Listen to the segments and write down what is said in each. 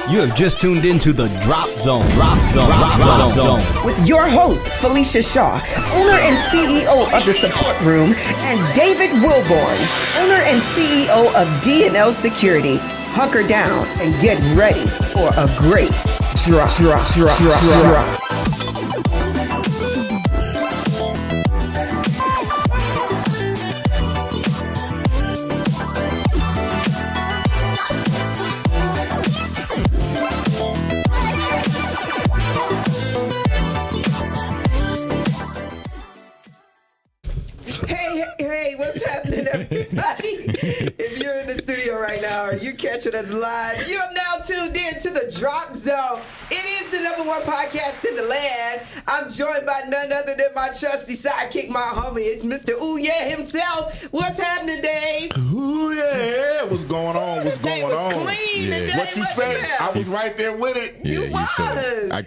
You have just tuned into the Drop Zone. Drop Zone. With your host, Felicia Shaw, owner and CEO of The Support Room, and David Wilborn, owner and CEO of D&L Security. Hunker down and get ready for a great drop. Hey, what's happening, everybody? If you're in the studio right now or you're catching us live, you have now tuned in to the Drop Zone. It is the #1 podcast in the land. I'm joined by none other than my trusty sidekick, my homie. It's Mr. Ooh Yeah himself. What's happening, Dave? Ooh yeah, what's going on? What's going on? Clean today. What you say? I was right there with it. You was. I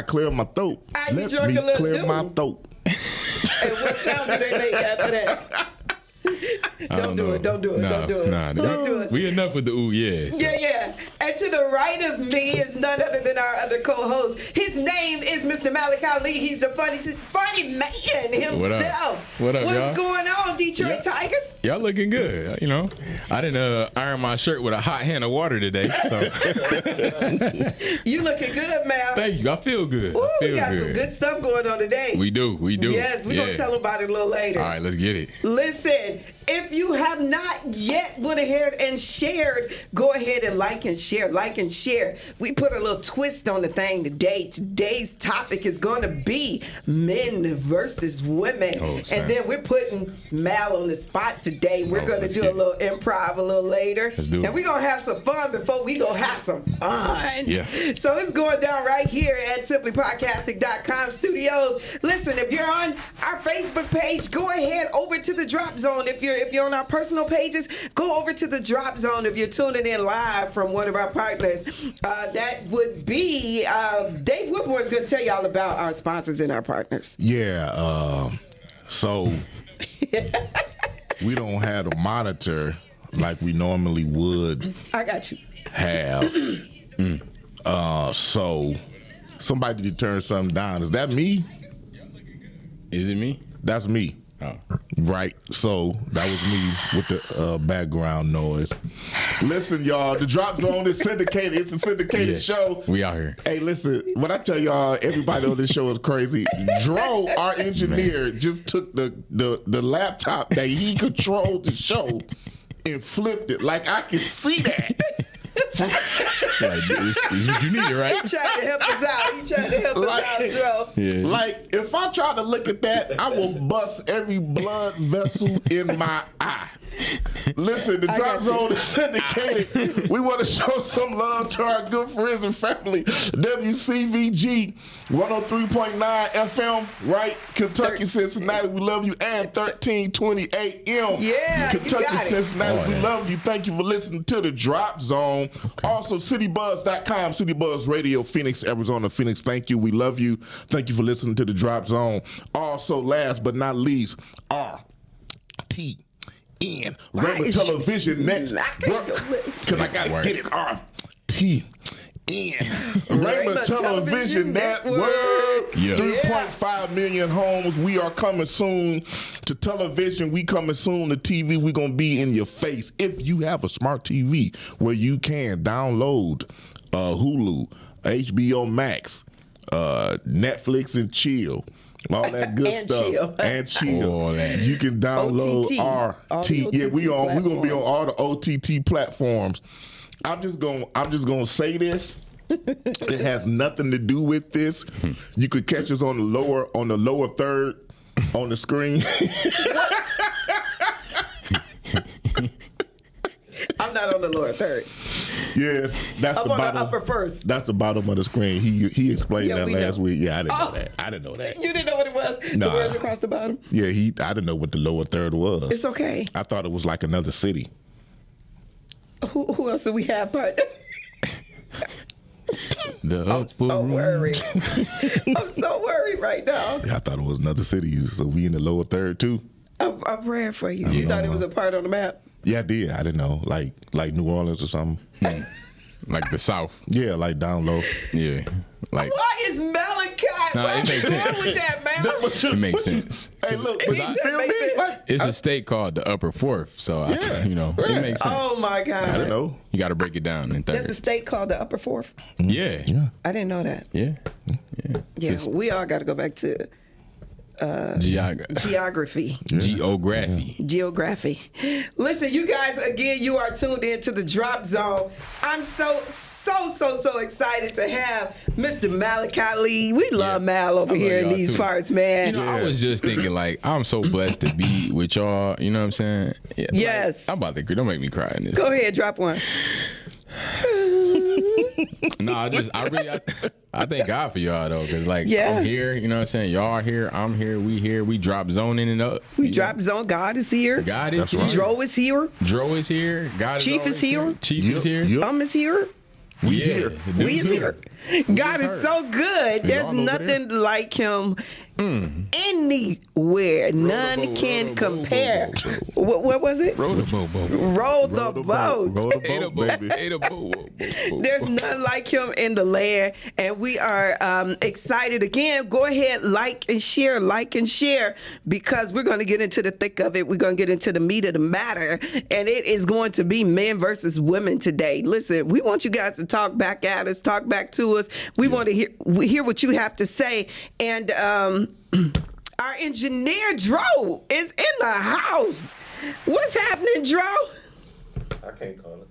clear my throat. You drunk a little clear my throat. And what sound do they make after that? Don't do it. Don't do it. We enough with the ooh yes. Yeah. And to the right of me is none other than our other co-host. His name is Mr. Malik Ali. He's the funny man himself. What up, What's y'all? going on, Detroit Tigers? Y'all looking good. You know, I didn't iron my shirt with a hot hand of water today. So You looking good, man. thank you. I feel good. Ooh, I feel we got some good stuff going on today. We do. Yes, we're going to tell them about it a little later. All right, let's get it. Listen, if you have not yet went ahead and shared, go ahead and like and share. We put a little twist on the thing today. Today's topic is going to be men versus women. And then we're putting Mal on the spot today. We're going to do a little improv a little later. Let's do it. And we're going to have some fun before we go have some fun. Yeah. So it's going down right here at simplypodcasting.com studios. Listen, if you're on our Facebook page, go ahead over to the Drop Zone. If you're on our personal pages, go over to the Drop Zone. If you're tuning in live from one of our partners, that would be Dave Woodward's going to tell you all about our sponsors and our partners. Yeah. So we don't have a monitor like we normally would. I got you. Have. So somebody to turn something down. Is that me? Is it me? That's me. Oh. Right, so that was me with the background noise. Listen, y'all, the Drop Zone is syndicated. It's a syndicated show. We out here. Hey, listen, when I tell y'all, everybody on this show is crazy. Dro, our engineer, just took the laptop that he controlled the show and flipped it. Like, I can see that. This is what you need, right? He trying to help us out. Dro. Yeah. Like, if I try to look at that, I will bust every blood vessel in my eye. Listen, the Drop Zone is syndicated. We want to show some love to our good friends and family. WCVG 103.9 FM, right? Kentucky, Cincinnati, we love you. And 1320 AM. Yeah, Kentucky, Cincinnati, we love you. Thank you for listening to the Drop Zone. Okay. Also, CityBuzz.com, City Buzz Radio, Phoenix, Arizona. Phoenix, thank you. We love you. Thank you for listening to the Drop Zone. Also, last but not least, RTN, Raymond Television Network. Because I got to get it. RTN, Raymond Television Network. 3.5 million homes. We are coming soon to television. We coming soon to TV. We going to be in your face. If you have a smart TV where you can download Hulu, HBO Max, Netflix and chill. All that good stuff. And chill. You can download RT. Yeah, we're gonna be on all the OTT platforms. I'm just gonna say this. It has nothing to do with this. You could catch us on the lower third on the screen. I'm not on the lower third. Yeah, that's I'm the on bottom. The upper first. That's the bottom of the screen. He explained that last week. Yeah, I didn't know that. I didn't know that. You didn't know what it was? Nah. The words across the bottom? Yeah, I didn't know what the lower third was. It's okay. I thought it was like another city. Who else do we have, partner? I'm so worried. I'm so worried right now. Yeah, I thought it was another city. So we in the lower third too? I'm praying for you. You thought it was a part on the map? Yeah, I did. I didn't know. Like New Orleans or something. like the South. Yeah, like down low. Yeah, like. Why is Malachi? Nah, it makes sense. with that, man? It makes sense. Hey, look, but you feel me? makes sense. Like, It's a state called the Upper Fourth, so it makes sense. Oh my God! I don't know. You got to break it down in There's a thirds. state called the Upper Fourth. Yeah, I didn't know that. yeah. Yeah, we all got to go back to geography. Geography. Listen, you guys, again, you are tuned in to the Drop Zone. I'm so excited to have Mr. Malachi Lee. We love Mal over I love here in y'all these too. parts, man. I was just thinking, like, I'm so blessed to be with y'all. You know what I'm saying? Yeah, Yes. I'm about to. Don't make me cry in this. Go ahead, drop one. No, I thank God for y'all though, cause like Yeah. I'm here. You know what I'm saying? Y'all are here. I'm here. We here. We drop zoning it up. We drop zone. God is here. God is here. right. Dro is here. Dro is here. God Chief always is here. Chief is here. Yep. Is here. We's Yeah. here. The We dude's is here. God is so good. There's all over nothing like him anywhere. None can compare. What was it? Roll the boat. Roll the boat. Roll the boat, baby. Hey, the boat. There's none like him in the land, and we are excited. Again, go ahead, like and share, because we're going to get into the thick of it. We're going to get into the meat of the matter, and it is going to be men versus women today. Listen, we want you guys to talk back at us, talk back to us. We want to hear what you have to say, and our engineer Dro is in the house. What's happening, Dro? I can't call it.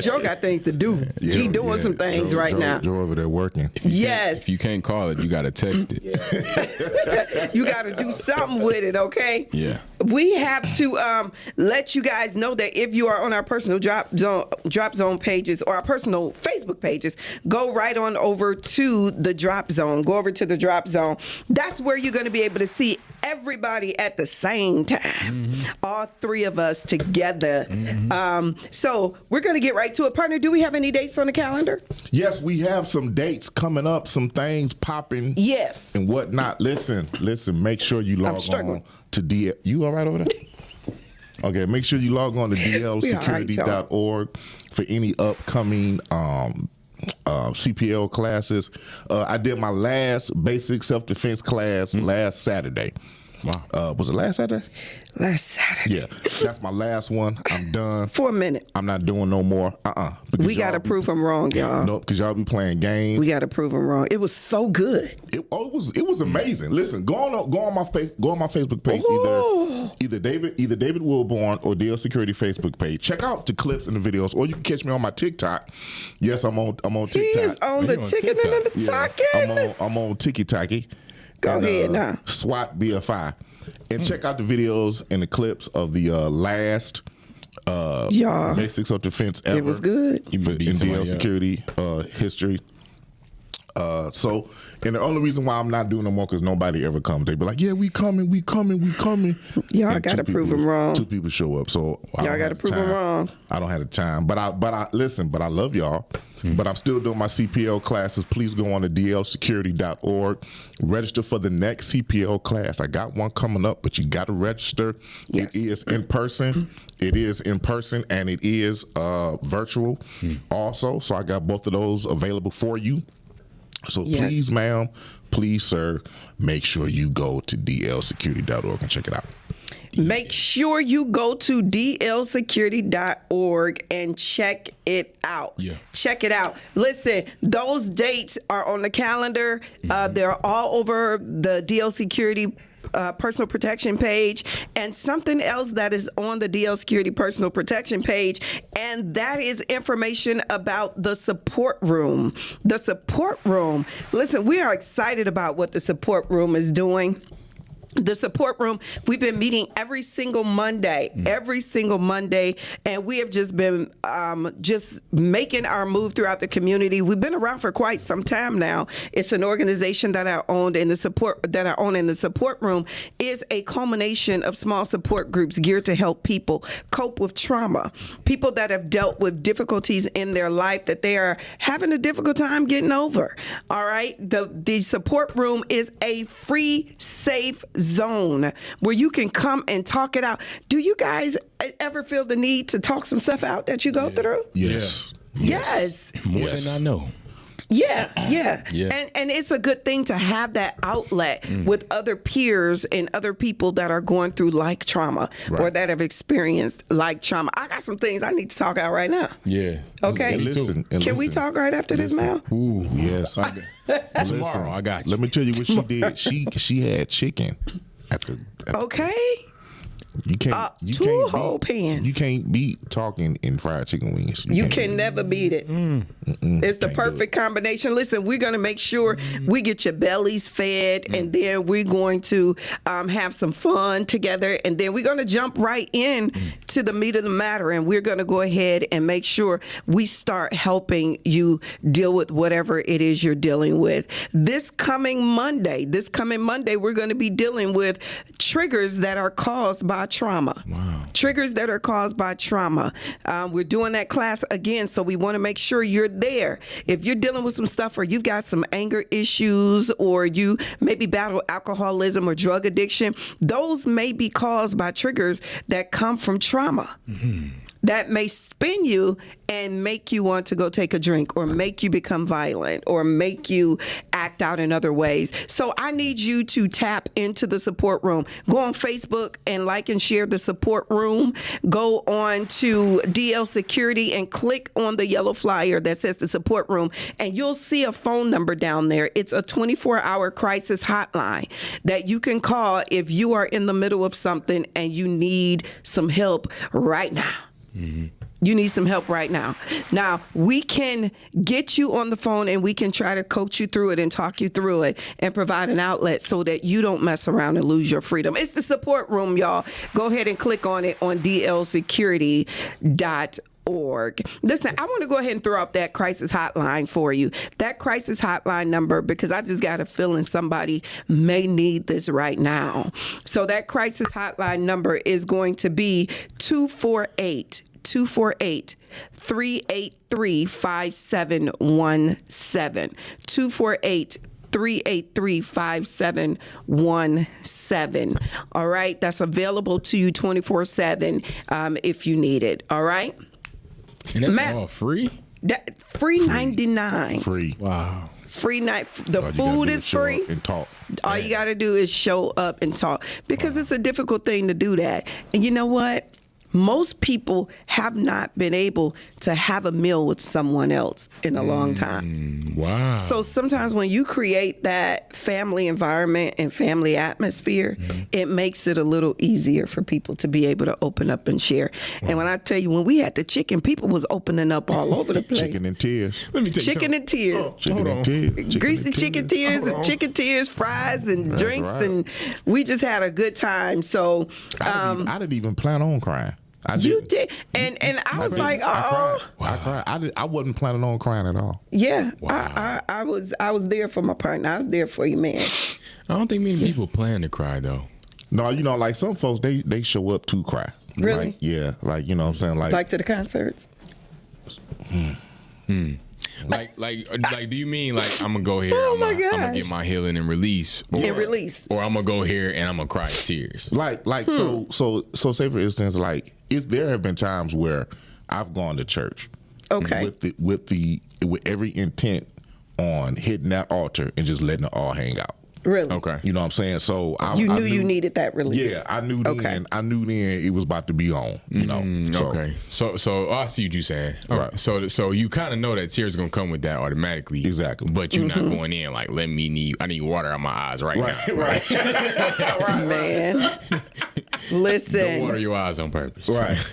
Joe got things to do. He doing some things right now. Joe over there working. Yes. If you can't call it, you gotta text it. You got to do something with it, okay? Yeah. We have to let you guys know that if you are on our personal Drop Zone pages or our personal Facebook pages, go right on over to the Drop Zone. Go over to the Drop Zone. That's where you're going to be able to see everybody at the same time. All three of us together. So we're going to get right to it. Partner, do we have any dates on the calendar? Yes, we have some dates coming up, some things popping. Yes. And whatnot. Listen, make sure you log struggling. on to DL. You all right over there? Okay, make sure you log on to dlsecurity.org for any upcoming CPL classes. I did my last basic self-defense class last Saturday. Wow. Was it last Saturday? Last Saturday. Yeah, that's my last one. I'm done. For a minute. I'm not doing no more. We got to prove them wrong, y'all. Nope, because y'all be playing games. We got to prove them wrong. It was so good. It was amazing. Listen, go on my Facebook page, either David Wilborn or DL Security Facebook page. Check out the clips and the videos, or you can catch me on my TikTok. Yes, I'm on TikTok. He is on the on ticket and the talking. I'm on Tiki. Go ahead now. SWAT BFI, and check out the videos and the clips of the last basics of defense ever. It was good. In DL Security history. And the only reason why I'm not doing no more because nobody ever comes. They be like, "Yeah, we coming." Y'all And got to two prove people- them wrong. 2 people show up, so Y'all got to prove them wrong. I don't have the time, but I listen. But I love y'all. But I'm still doing my CPL classes. Please go on to dlsecurity.org. Register for the next CPL class. I got one coming up, but you got to register. Yes. It is in person. It is in person, and it is virtual also. So I got both of those available for you. So Yes. please, ma'am, please, sir, make sure you go to dlsecurity.org and check it out. Make sure you go to dlsecurity.org and check it out. Yeah. Check it out. Listen, those dates are on the calendar. They're all over the DL Security personal protection page, and something else that is on the DL Security personal protection page, and that is information about the support room. The support room. Listen, we are excited about what the support room is doing. The support room, we've been meeting every single Monday, and we have just been just making our move throughout the community. We've been around for quite some time now. It's an organization that I own, and the support room is a culmination of small support groups geared to help people cope with trauma, people that have dealt with difficulties in their life that they are having a difficult time getting over. All right, the support room is a free, safe zone where you can come and talk it out. Do you guys ever feel the need to talk some stuff out that you go through? Yes. Yes. More than I know. Yeah. Yeah. And it's a good thing to have that outlet with other peers and other people that are going through like trauma or that have experienced like trauma. I got some things I need to talk out right now. Yeah. Okay. And listen, Can we talk right after this now? Ooh. Yes. Tomorrow, I got you. Let me tell you what she did. She had chicken at the Okay. You can't. Two whole pans. You can't beat talking in fried chicken wings. You can't can beat it. never beat it. It's the Can't do perfect combination. Listen, we're going to make sure we get your bellies fed, and then we're going to have some fun together, and then we're going to jump right in to the meat of the matter, and we're going to go ahead and make sure we start helping you deal with whatever it is you're dealing with. This coming Monday, we're going to be dealing with triggers that are caused by trauma. Wow. Triggers that are caused by trauma. We're doing that class again, so we want to make sure you're there. If you're dealing with some stuff, or you've got some anger issues, or you maybe battle alcoholism or drug addiction, those may be caused by triggers that come from trauma. That may spin you and make you want to go take a drink, or make you become violent, or make you act out in other ways. So I need you to tap into the support room. Go on Facebook and like and share the support room. Go on to DL Security and click on the yellow flyer that says the support room, and you'll see a phone number down there. It's a 24-hour crisis hotline that you can call if you are in the middle of something and you need some help right now. You need some help right now. Now, we can get you on the phone, and we can try to coach you through it and talk you through it and provide an outlet so that you don't mess around and lose your freedom. It's the support room, y'all. Go ahead and click on it on dlsecurity.org. Listen, I want to go ahead and throw up that crisis hotline for you. That crisis hotline number, because I just got a feeling somebody may need this right now. So that crisis hotline number is going to be 248-383-5717. 248-383-5717. All right. That's available to you 24/7 if you need it. All right. And that's Matt, all free? Free 99. Free. Wow. Free night. The All you gotta food do is show free. up and talk. All you got to do is show up and talk, because it's a difficult thing to do that. And you know what? Most people have not been able to have a meal with someone else in a long time. Wow. So sometimes when you create that family environment and family atmosphere, it makes it a little easier for people to be able to open up and share. And when I tell you, when we had the chicken, people was opening up all over the place. Chicken and tears. Let me tell you Chicken something. and tears. Chicken and tears. Greasy chicken tears and chicken tears, fries and drinks, right. and we just had a good time. So I didn't even plan on crying. you did, and I was like, oh, I cried. I wasn't planning on crying at all. yeah. Wow. I was there for my partner. I was there for you, man. I don't think many people plan to cry, though. No, you know, like some folks, they show up to cry. Really? Like, yeah, like, you know what I'm saying? Like to the concerts. Like, do you mean like I'm gonna go here? Oh I'm my gonna gosh. get my healing and release, or, And release. or I'm gonna go here and I'm gonna cry tears. like so say for instance, like there have been times where I've gone to church, Okay. with every intent on hitting that altar and just letting it all hang out. Really? Okay. You know what I'm saying? So I You I knew you needed that release. Yeah, I knew then. Okay. I knew then it was about to be on. You know. So, Okay. So I see what you're saying. Okay. Right. So you kind of know that tears gonna come with that automatically. Exactly. But you're not going in like, I need water out my eyes right now. Right. Man. Don't Listen, water your eyes on purpose. Right.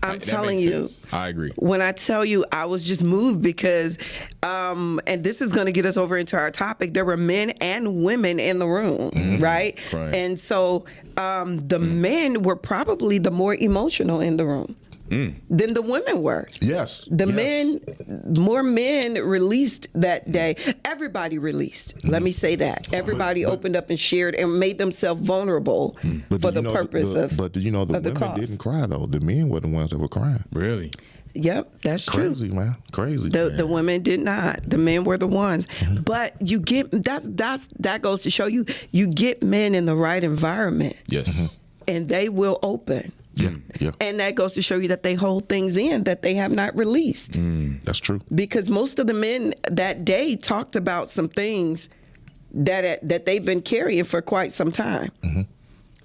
I'm That telling makes you. sense. I agree. When I tell you, I was just moved because, and this is going to get us over into our topic, there were men and women in the room, right? Right. And so the men were probably the more emotional in the room than the women were. Yes. The yes. more men released that day. Everybody released. Let me say that. Everybody opened up and shared and made themselves vulnerable for do the you know purpose of. But do you know the of the women cause. didn't cry though? The men were the ones that were crying. Really? Yep, that's true. Crazy, man. Crazy. The women did not. The men were the ones. But you get that goes to show you get men in the right environment Yes. and they will open. Yeah. And that goes to show you that they hold things in that they have not released. That's true. Because most of the men that day talked about some things that they've been carrying for quite some time.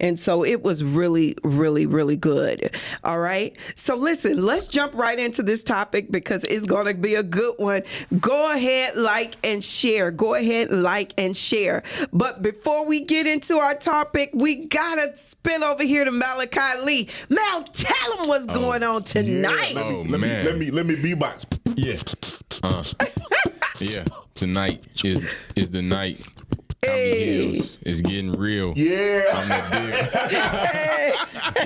And so it was really, really, really good. All right. So listen, let's jump right into this topic because it's going to be a good one. Go ahead, like and share. Go ahead, like and share. But before we get into our topic, we got to spin over here to Malachi Lee. Mal, tell him what's going on tonight. Let me beatbox. Yeah. Tonight is the night. Comedy Hills is getting real. Yeah. I'm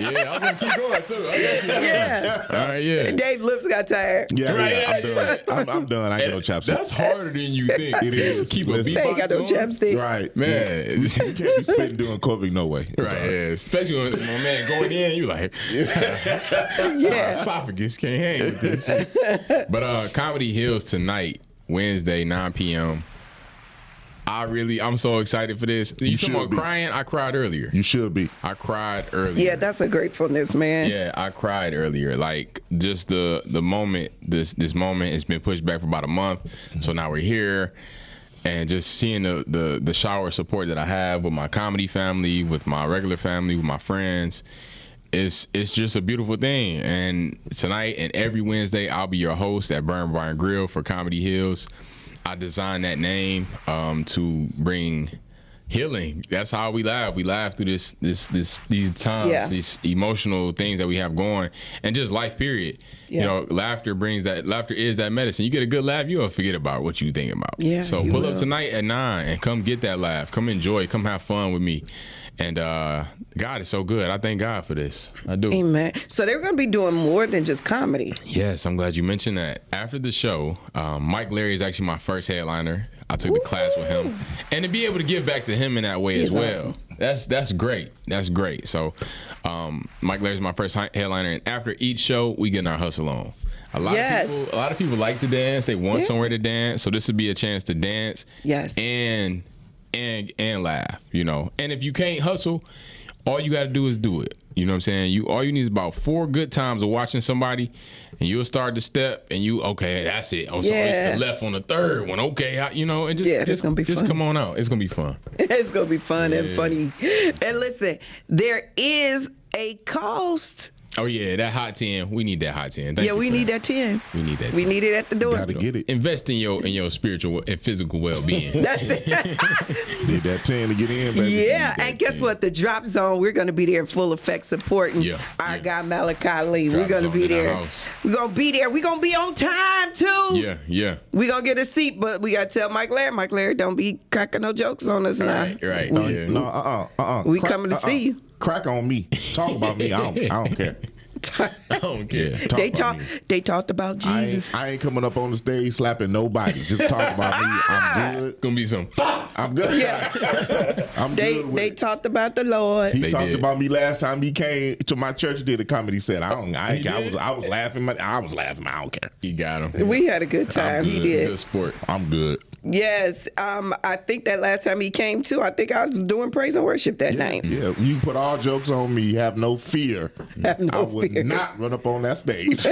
Yeah, I'm gonna keep going too. Yeah. All right, yeah. Dave lips got tired. Yeah, I'm done. I'm done. I ain't got no chapstick. That's harder than you think. It is. Keep a Listen. They ain't got no going. chapstick. Right. Man. You can't be spitting doing COVID, no way. It's Right, all yeah. Especially when my man going in, you like, Yeah. esophagus can't hang with this. But Comedy Hills tonight, Wednesday, 9 p.m. I'm so excited for this. You talking about crying? I cried earlier. You should be. I cried earlier. Yeah, that's a gratefulness, man. Yeah, I cried earlier. Like just the moment, this moment has been pushed back for about a month. So now we're here. And just seeing the shower of support that I have with my comedy family, with my regular family, with my friends, it's just a beautiful thing. And tonight and every Wednesday, I'll be your host at Burn Bar and Grill for Comedy Hills. I designed that name to bring healing. That's how we laugh. We laugh through these times, these emotional things that we have going, and just life. Period. Yeah. You know, laughter is that medicine. You get a good laugh, you'll forget about what you think about. Yeah. So pull up tonight at 9 and come get that laugh. Come enjoy. Come have fun with me. And God is so good. I thank God for this. I do. Amen. So they're going to be doing more than just comedy. Yes, I'm glad you mentioned that. After the show, Mike Larry is actually my first headliner. I took the class with him. And to be able to give back to him in that way as well. Awesome. That's great. That's great. So Mike Larry's my first headliner. And after each show, we get our hustle on. A lot of people like to dance. They want somewhere to dance. So this would be a chance to dance. Yes. And laugh, you know. And if you can't hustle, all you got to do is do it. You know what I'm saying? All you need is about 4 good times of watching somebody, and you'll start to step, and okay, that's it. Oh, so it's the left on the third one. Okay, and it's gonna be fun. Come on out. It's gonna be fun. It's gonna be fun and funny. And listen, there is a cost. Oh yeah, that hot 10. We need that hot 10. We need that 10. We need that 10. We need it at the door. Gotta get it. Invest in your spiritual and physical well-being. That's it. Need that 10 to get in, baby. Yeah, and guess what? The Drop Zone, we're going to be there in full effect supporting our guy Malachi Lee. We're going to be there. We're going to be there. We're going to be on time, too. Yeah. We're going to get a seat, but we got to tell Mike Larry, don't be cracking no jokes on us now. Right. We coming to see you. Crack on me. Talk about me. I don't care. I don't care. They talked about Jesus. I ain't coming up on the stage slapping nobody. Just talk about me. I'm good. It's gonna be some. I'm good. Yeah. I'm good. They talked about the Lord. He talked about me last time he came to my church. Did a comedy set. I was laughing. I don't care. He got him. We had a good time. He did. Good sport. I'm good. Yes, I think that last time he came too, I think I was doing praise and worship that night. Yeah, you put all jokes on me. Have no fear. I would not run up on that stage.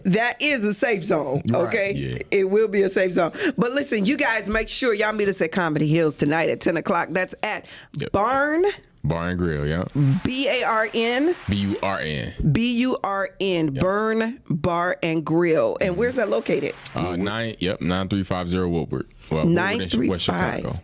That is a safe zone, okay? Right, yeah. It will be a safe zone. But listen, you guys make sure y'all meet us at Comedy Hills tonight at 10 o'clock. That's at Barn Bar and Grill, yeah. BARN. BURN. BURN. Burn Bar and Grill. And where's that located? 9350 Woodward. Well, 935.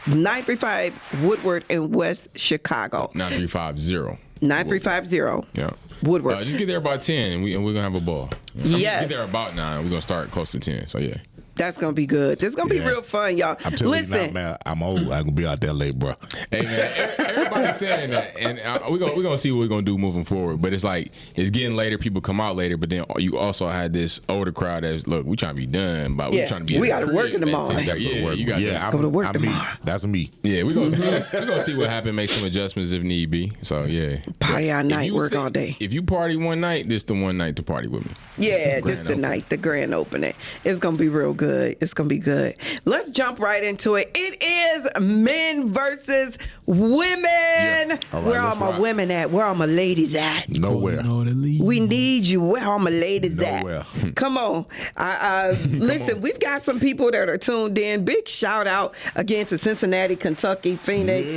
935 Woodward in West Chicago. 9350. 9350. Yeah. Woodward. Just get there about 10 and we're going to have a ball. Yes. Get there about 9. We're going to start close to 10. So, yeah. That's going to be good. This is going to be real fun, y'all. I'm telling Listen. you now, man, I'm old. I'm going to be out there late, bro. Hey, man, everybody's saying that. And we're gonna see what we're going to do moving forward. But it's like, it's getting later. People come out later. But then you also had this older crowd that's, look, we trying to be done. But we trying to be we got to work in the morning. You got to go to work tomorrow. That's me. Yeah, we're gonna see what happens, make some adjustments if need be. So, yeah. Party all night, work all day. If you party one night, this the one night to party with me. Yeah, this the night, the grand opening. It's going to be real good. It's going to be good. Let's jump right into it. It is men versus women. All right, Where all let's my rock. women at? Where all my ladies at? Nowhere. We need you. Where all my ladies Nowhere. at? Come on. Listen, we've got some people that are tuned in. Big shout out again to Cincinnati, Kentucky, Phoenix,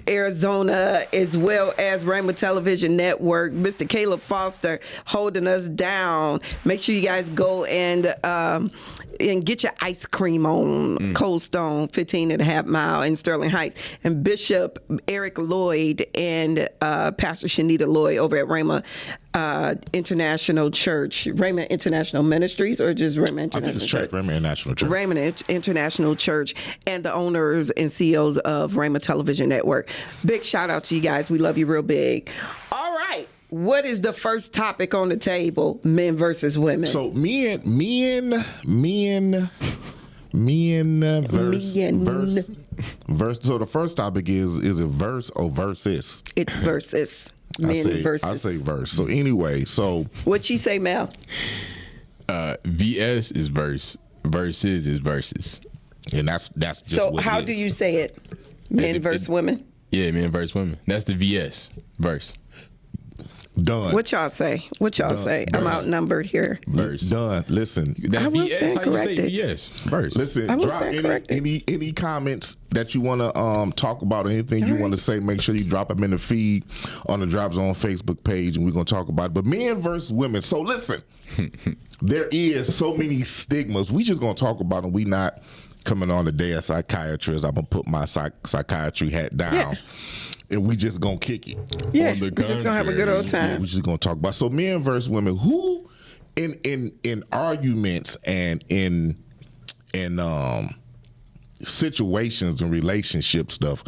Arizona, as well as Rhema Television Network. Mr. Caleb Foster holding us down. Make sure you guys go and get your ice cream on Cold Stone, 15 and a half mile in Sterling Heights. And Bishop Eric Lloyd and Pastor Shanita Lloyd over at Rhema International Church, Rhema International Ministries, or just Rhema International I think it's Church? Rhema International Church. Rhema International Church, and the owners and CEOs of Rhema Television Network. Big shout out to you guys. We love you real big. All right. What is the first topic on the table? Men versus women. So men verse. So the first topic is it verse or versus? It's versus. Men versus. I say verse. So anyway, so What'd she say, Mel? VS is verse. Versus is versus. and that's just So what how it do is. you say it? Men versus women? Yeah, men versus women. That's the VS verse. Done. What y'all say? What y'all say? I'm outnumbered here. Verse. Done. Listen. That I will VS, stand how you say corrected. VS verse. Listen, I will drop stand corrected. any comments that you want to talk about, or anything you want to say. Make sure you drop them in the feed on the DropZone Facebook page, and we're gonna talk about it. But men versus women. So listen, there is so many stigmas. We just gonna talk about them. We not coming on the day of psychiatrist. I'm gonna put my psychiatry hat down. Yeah. And we just gonna kick it. Yeah, On the we're just gonna have a good old contrary. time. We just gonna talk about so men versus women. Who in arguments and in situations and relationship stuff,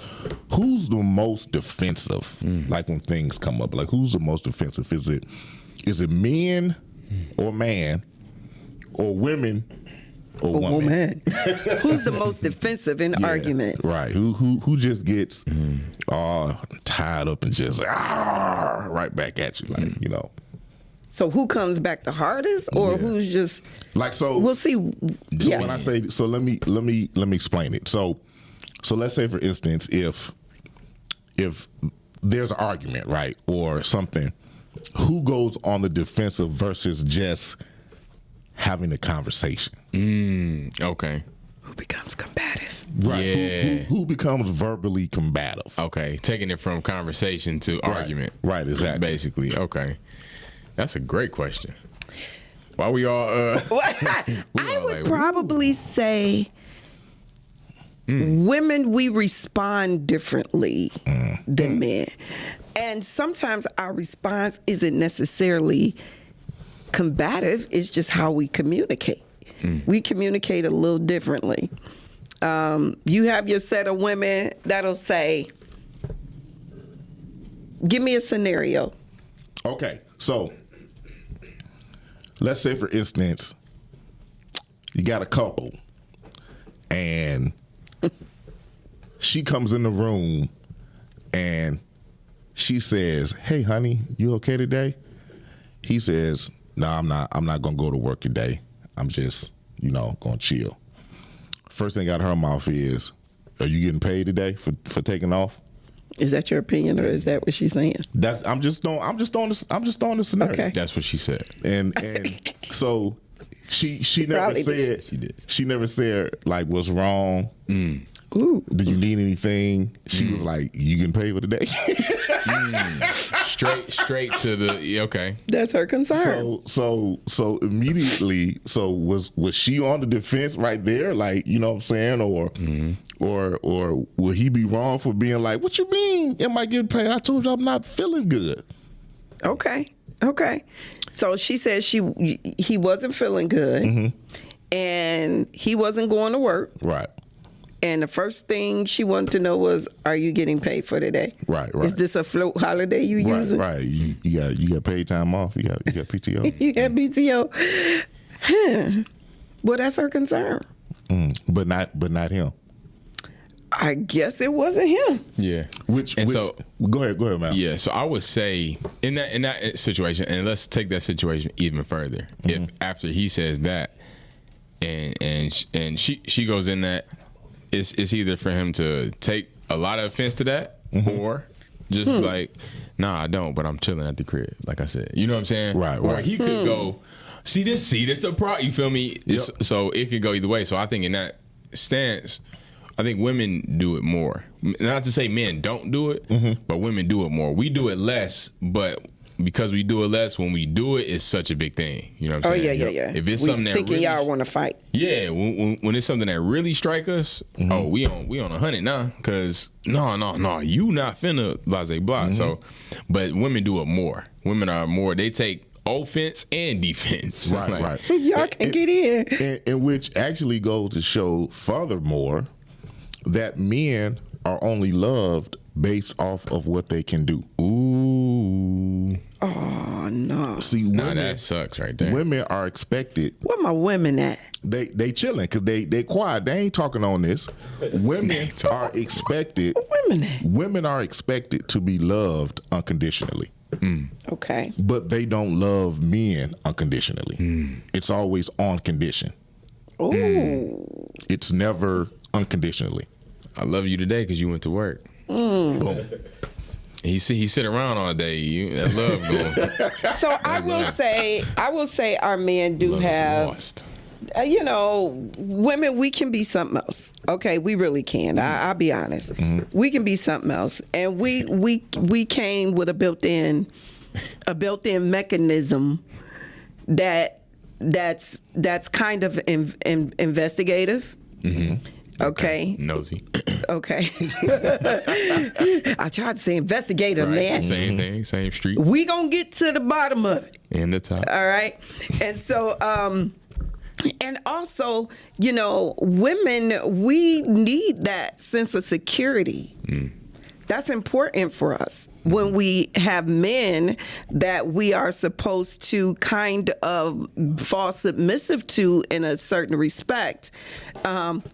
who's the most defensive? Like when things come up, like who's the most defensive? Is it men or man, or women or woman? Who's the most defensive in Yeah, arguments? right? Who just gets all tied up and just right back at you, like you know. So who comes back the hardest, or Yeah. who's just? Like so, We'll see. So Yeah. when I say, so let me explain it. So let's say, for instance, if there's an argument, right, or something, who goes on the defensive versus just having a conversation? Okay. Who becomes combative? Right. Yeah. Who becomes verbally combative? Okay. Taking it from conversation to argument. Right, exactly. Basically. Okay. That's a great question. Why we all I all would like, probably say women, we respond differently than men. And sometimes our response isn't necessarily combative, it's just how we communicate. We communicate a little differently. You have your set of women that'll say, give me a scenario. Okay, so let's say, for instance, you got a couple, and she comes in the room, and she says, "Hey, honey, you okay today?" He says, "No, I'm not. I'm not gonna go to work today. I'm just, gonna chill." First thing out of her mouth is, "Are you getting paid today for taking off?" Is that your opinion, or is that what she's saying? I'm just throwing the scenario. Okay. That's what she said. And so she never Probably said She did. She never said like what's wrong. Ooh. Do you need anything? She was like, "You getting paid for the day?" Straight to the okay. That's her concern. So immediately, was she on the defense right there? Like, you know what I'm saying? Or will he be wrong for being like, "What you mean? Am I getting paid? I told you I'm not feeling good." Okay. So she said he wasn't feeling good, and he wasn't going to work. Right. And the first thing she wanted to know was, "Are you getting paid for today? Right. Is this a float holiday you using? Right. You got paid time off. You got PTO. You got PTO? Well, that's her concern. But not him. I guess it wasn't him. Yeah. So go ahead, man. Yeah, so I would say in that situation, and let's take that situation even further. If after he says that, and she goes in that, it's either for him to take a lot of offense to that, or just like, nah, I don't, but I'm chilling at the crib, like I said. You know what I'm saying? Right. Or he could go, see this the problem. You feel me? So it could go either way. So I think in that stance, I think women do it more. Not to say men don't do it, but women do it more. We do it less, but because we do it less, when we do it, it's such a big thing. You know what I'm saying? Yeah. If it's something that thinking really, y'all want to fight. Yeah, when it's something that really strike us, oh, we on 100 now, cause no, you not finna blase blah. So, but women do it more. Women are more. They take offense and defense. Right. Y'all can get in. And which actually goes to show, furthermore, that men are only loved based off of what they can do. Ooh. Oh no. See, Nah, that sucks right there. women are expected. Where my women at? They chilling because they quiet. They ain't talking on this. Women are expected. Women at? Women are expected to be loved unconditionally. Okay. But they don't love men unconditionally. It's always on condition. Ooh. It's never unconditionally. I love you today because you went to work. Boom. He sit around all day. That love going. So I will say our men do Love is have. lost. Women, we can be something else. Okay, we really can. I'll be honest. We can be something else, and we came with a built-in mechanism that's kind of investigative. Okay. Nosy. Okay. I tried to say investigative, man. Same thing. Same street. We gonna get to the bottom of it. And the top. All right. And so, and also, women, we need that sense of security. That's important for us. When we have men that we are supposed to kind of fall submissive to in a certain respect,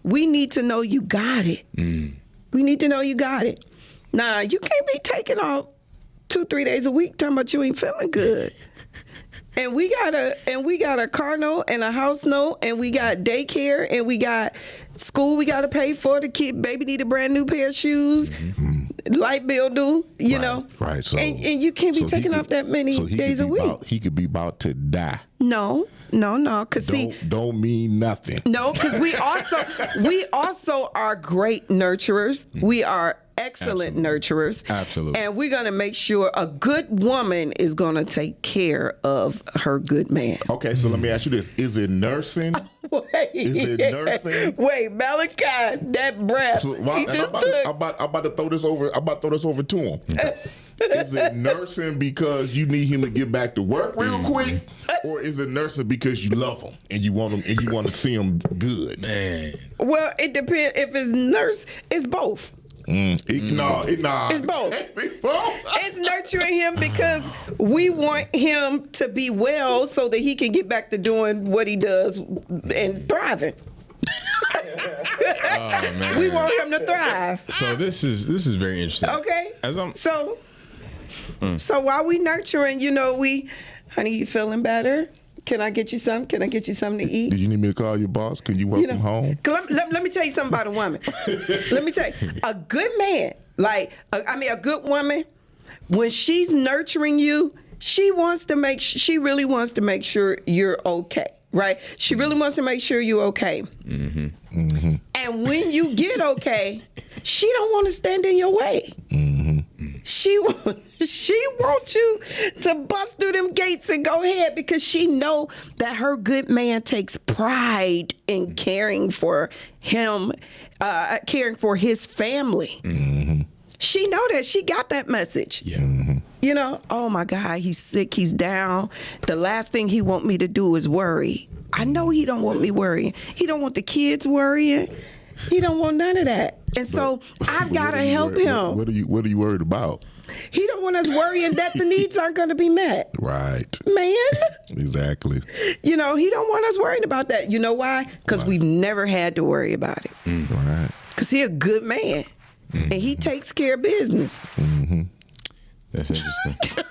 we need to know you got it. We need to know you got it. Nah, you can't be taking off 2-3 days a week talking about you ain't feeling good. And we got a car note and a house note, and we got daycare, and we got school we got to pay for. The kid, baby need a brand new pair of shoes. Light bill do, you know. Right. So and you can't be taking off that many days a week. He could be about to die. No. Cause Don't mean nothing. No, because we also are great nurturers. We are excellent nurturers. Absolutely. And we're gonna make sure a good woman is gonna take care of her good man. Okay, so let me ask you this: is it nursing? Wait. Is it nursing? Wait, Malachi, that breath. So, he just took. I'm about to throw this over. I'm about to throw this over to him. Is it nursing because you need him to get back to work real quick, or is it nursing because you love him and you want him and you want to see him good? Man. Well, it depends. If it's nurse, it's both. It's both. It's nurturing him because we want him to be well so that he can get back to doing what he does and thriving. Oh, man. We want him to thrive. So this is very interesting. Okay. Mm. So while we nurturing, honey, you feeling better? Can I get you some? Can I get you something to eat? Did you need me to call your boss? Can you work from home? Let me tell you something about a woman. Let me tell you, a good man, a good woman, when she's nurturing you, she really wants to make sure you're okay, right? She really wants to make sure you're okay. And when you get okay, she don't want to stand in your way. She wants you to bust through them gates and go ahead because she know that her good man takes pride in caring for him, caring for his family. She know that. She got that message. Yeah. Oh my God, he's sick, he's down. The last thing he want me to do is worry. I know he don't want me worrying. He don't want the kids worrying. He don't want none of that. And so I've got to help him. What are you worried about? He don't want us worrying that the needs aren't going to be met. Right. Man. Exactly. He don't want us worrying about that. You know why? Because we've never had to worry about it. Right. Because he's a good man. And he takes care of business. That's interesting.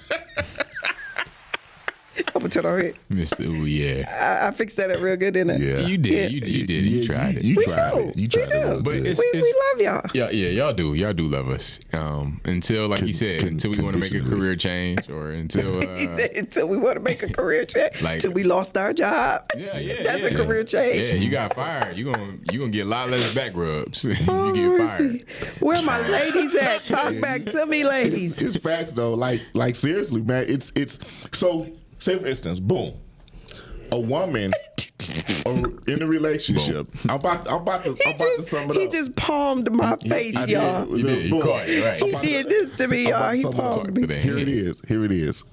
I'm gonna tell her. Mr. Ooh, yeah. I fixed that up real good, didn't I? Yeah. You did. You did. You tried it. You We tried do. it. You tried We it. do. real But good. it's We love y'all. Yeah, y'all do. Y'all do love us. Until, like you said, until we want to make a conditionally. career change, or until He said, until we want to make a career change, Like- until we lost our job. That's a career change. Yeah, you got fired. You gonna get a lot less back rubs. Oh, you get fired. mercy. Where my ladies at? Talk back to me, ladies. It's facts though. Like seriously, man. It's so. Say for instance, boom, a woman in a relationship. I'm about to sum it He up. just palmed my face, I did. y'all. You did. You Boom. caught it, right. I'm He about to- did this to me, y'all. He I'm about to palmed me. today. Here it is. Here it is.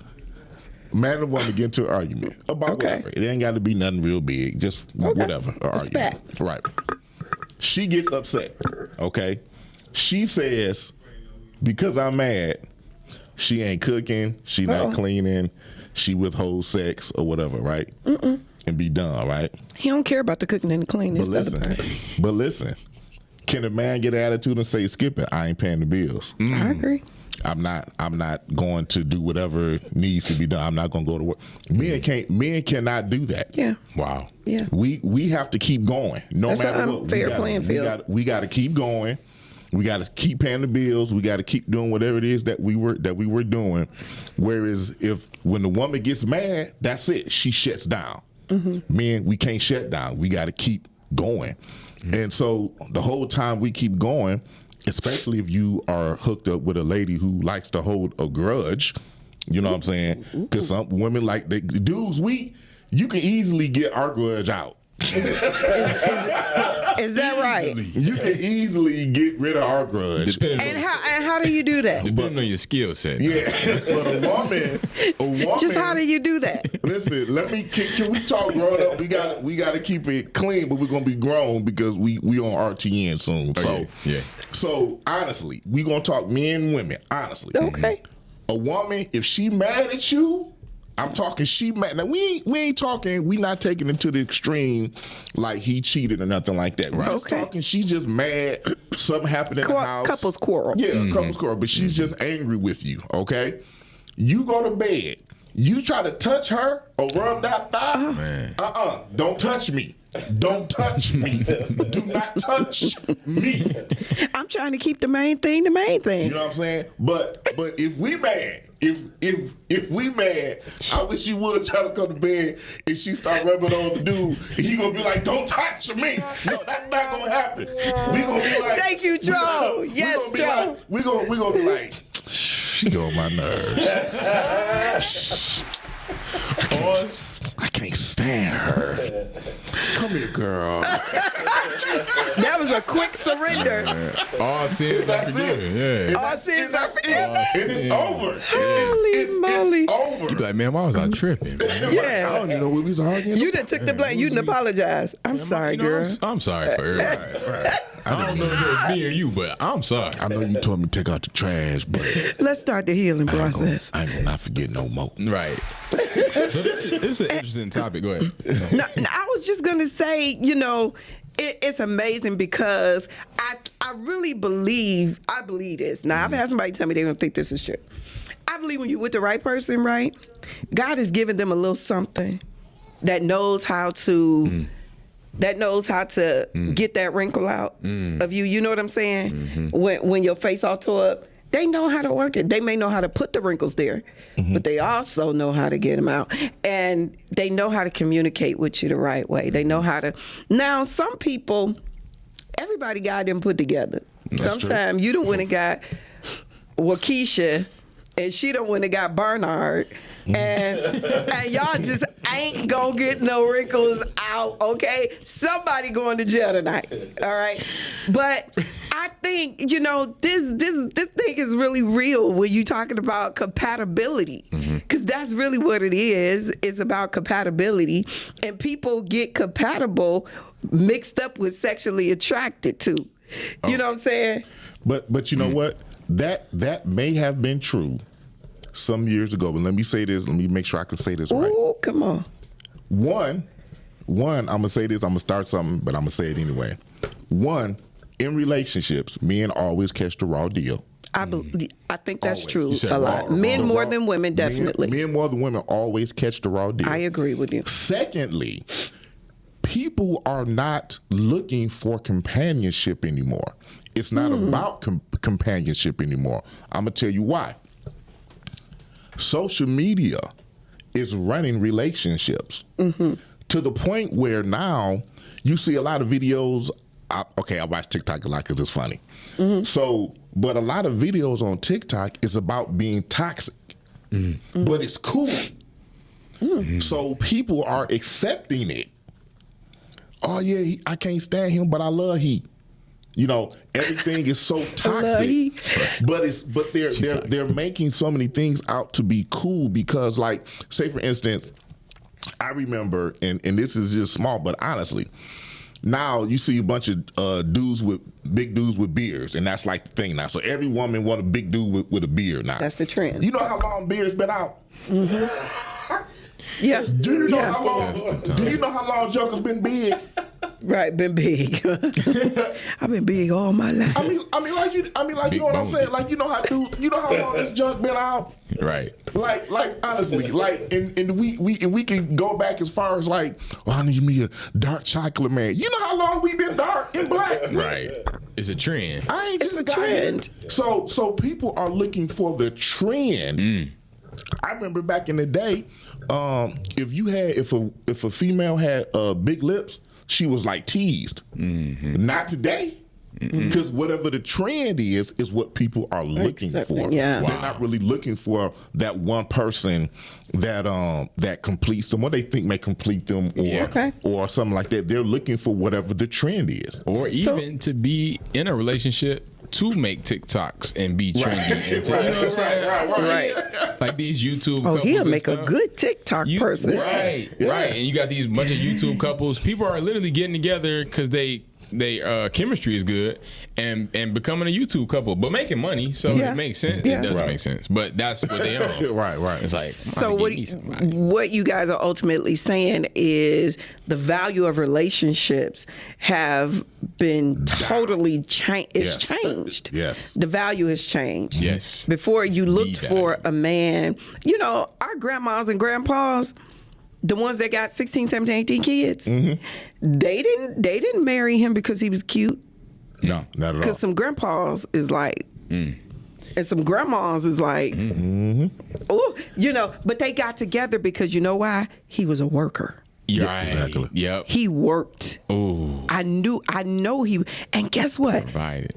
Man and woman get into an argument about Okay. whatever. It ain't got to be nothing real big. Just whatever. An A argument. spat. Right. She gets upset. Okay. She says, because I'm mad, she ain't cooking. She not cleaning. She withholds sex or whatever. Right. And be done. Right. He don't care about the cooking and the cleaning. But listen. Can a man get an attitude and say, skip it? I ain't paying the bills. I agree. I'm not going to do whatever needs to be done. I'm not going to go to work. Men cannot do that. Yeah. Wow. Yeah. We have to keep going. No That's matter an what. unfair playing field. We got to keep going. We got to keep paying the bills. We got to keep doing whatever it is that we were doing. Whereas when the woman gets mad, that's it. She shuts down. Men, we can't shut down. We got to keep going. And so the whole time we keep going, especially if you are hooked up with a lady who likes to hold a grudge, you know what I'm saying? Because some women like the dudes, you can easily get our grudge out. Is that right? You can easily get rid of our grudge. Depending And on, how do you do that? depending on your skill set. Yeah, but a woman. Just how do you do that? Listen, can we talk grown up? We got to keep it clean, but we're gonna be grown because we on RTN soon. So yeah. So honestly, we gonna talk men and women. Honestly, Okay. a woman, if she mad at you, I'm talking she mad. Now we ain't talking. We not taking it to the extreme, like he cheated or nothing like that. We're just Okay. talking. She just mad. Something happened in the house. Couples quarrel. Yeah, couples quarrel. But she's just angry with you. Okay, you go to bed. You try to touch her or rub that thigh. Man. Don't touch me. Don't touch me. Do not touch me. I'm trying to keep the main thing the main thing. You know what I'm saying? But if we mad, if we mad, I wish you would try to come to bed and she start rubbing on the dude, and he gonna be like, "Don't touch me." No, that's not gonna happen. We gonna be like, Thank you, Joe. Yes, Joe. We gonna be like, she get on my nerves. I can't stand her. Come here, girl. That was a quick surrender. All sins are That's forgiven. it. Yeah. All sins are It forgiven. is over. Holy moly. It's over. You be like, man, why was I tripping? Man? I Yeah. don't even know what we was arguing. You done took the blame. You didn't apologize. I'm sorry, You know, girl. I'm sorry for everybody. Right. I don't know if it was me or you, but I'm sorry. I know you told me to take out the trash, but Let's start the healing process. I ain't gonna not forget no more. Right. So this is an interesting topic. Go ahead. No, I was just gonna say, it's amazing because I really believe this. Now I've had somebody tell me they don't think this is true. I believe when you're with the right person, right, God has given them a little something that knows how to get that wrinkle out of you. You know what I'm saying? When your face all tore up, they know how to work it. They may know how to put the wrinkles there, but they also know how to get them out. And they know how to communicate with you the right way. They know how to. Now, some people, everybody got them put together. Sometimes you done went and got Waukesha, and she done went and got Bernard. And y'all just ain't gonna get no wrinkles out, okay? Somebody going to jail tonight, all right? But I think, this thing is really real when you're talking about compatibility, because that's really what it is. It's about compatibility, and people get compatible mixed up with sexually attracted to. You know what I'm saying? But you know what? That may have been true some years ago, but let me say this. Let me make sure I can say this right. Ooh, come on. One, I'm gonna say this. I'm gonna start something, but I'm gonna say it anyway. One, in relationships, men always catch the raw deal. I think that's Always. true You said a lot. raw, Men raw. more than women, definitely. Men more than women always catch the raw deal. I agree with you. Secondly, people are not looking for companionship anymore. It's not about companionship anymore. I'm going to tell you why. Social media is running relationships to the point where now you see a lot of videos. I watch TikTok a lot because it's funny. So, but a lot of videos on TikTok is about being toxic, but it's cool. So people are accepting it. Oh yeah, I can't stand him, but I love he. You know, everything is so toxic, but they're making so many things out to be cool because, like, say for instance, I remember, and this is just small, but honestly, now you see a bunch of big dudes with beards, and that's like the thing now. So every woman want a big dude with a beard now. That's the trend. You know how long beards been out? Yeah. Do you know how long? Do you know how long Joker's been big? Right, been big. I've been big all my life. I mean, like you know what I'm saying? Like, you know how long this junk been out? Right. Like honestly, like, and we can go back as far as like, oh, I need me a dark chocolate man. You know how long we been dark and black? Right. It's a trend. I ain't just It's a trend. So people are looking for the trend. I remember back in the day, if a female had big lips, she was like teased. Not today. Because whatever the trend is what people are looking for. Yeah. They're not really looking for that one person that completes them, or they think may complete them, or something like that. They're looking for whatever the trend is. Or even to be in a relationship to make TikToks and be trendy. You know what I'm saying? Right. Like these YouTube Oh, couples he'll and make a stuff. good TikTok person. Right. And you got these bunch of YouTube couples. People are literally getting together because they chemistry is good and becoming a YouTube couple, but making money, so it makes sense. Yeah. It doesn't make sense, but that's what they are. Right. It's like, So what you guys are ultimately saying is the value of relationships have been totally changed. It's changed. Yes. The value has changed. Yes. Before you looked The for value. a man, you know, our grandmas and grandpas, the ones that got 16, 17, 18 kids, they didn't marry him because he was cute. No, not at all. Because some grandpas is like, and some grandmas is like, oh, you know, but they got together because you know why? He was a worker. Right. Exactly. Yep. He worked. Ooh. I know he, and guess what? Provided.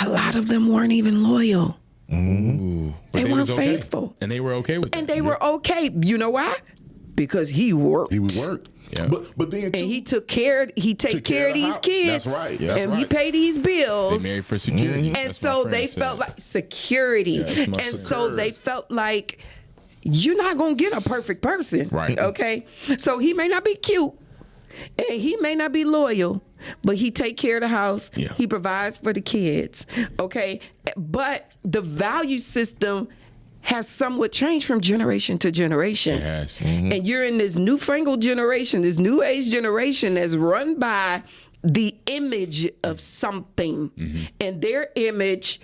A lot of them weren't even loyal. Ooh. But They weren't was okay. faithful. And they were okay with And that. they were okay. You know why? Because he worked. He would work. Yeah. But then too, And he take care of these house. kids. That's right. And That's he right. paid these They bills. married for security. And That's my so friend they said. felt like security. Yeah, that's my And security. so they felt like you're not going to get a perfect person. Right. Okay? So he may not be cute and he may not be loyal, but he take care of the house. Yeah. He provides for the kids. Okay? But the value system has somewhat changed from generation to generation. It has. And you're in this newfangled generation, this new age generation that's run by the image of something. And their image,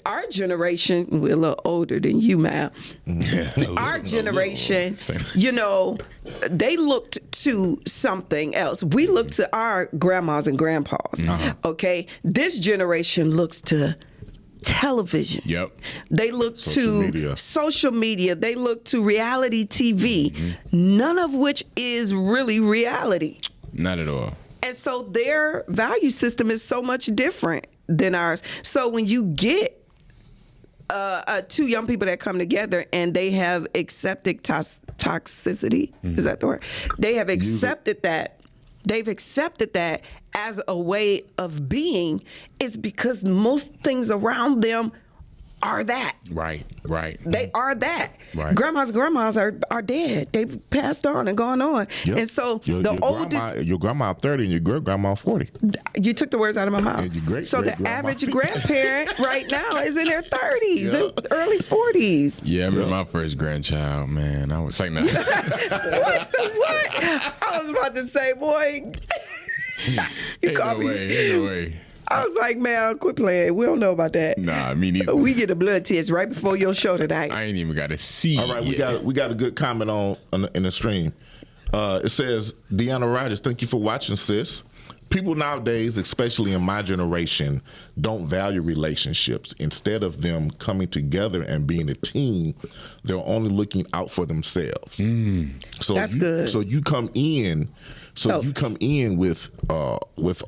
our generation, we're a little older than you, Mal. Our generation, you know, they looked to something else. We look to our grandmas and grandpas. Okay? This generation looks to television. Yep. They look media. social media. They look to reality TV, none of which is really reality. Not at all. And so their value system is so much different than ours. So when you get two young people that come together and they have accepted toxicity, is that the word? They have accepted that. They've accepted that as a way of being is because most things around them are that. Right. They are that. Right. Grandmas are dead. They've passed on and gone on. Yep. And so your grandma 30 and your great grandma 40. you took the words out of my mouth. And your great- So the great-grandma average 50. grandparent right now is in their 30s, Yeah. and early 40s. Yeah, I remember my first grandchild, man. I was saying that. What the what? I was about to say, boy. You Ain't called no me. way. I was like, man, quit playing. We don't know about that. Nah, me neither. We get a blood test right before your show tonight. I ain't even got to see. All right, we got a good comment in the stream. It says, Deanna Rogers, thank you for watching, sis. People nowadays, especially in my generation, don't value relationships. Instead of them coming together and being a team, they're only looking out for themselves. So That's good. So you come in. You come in with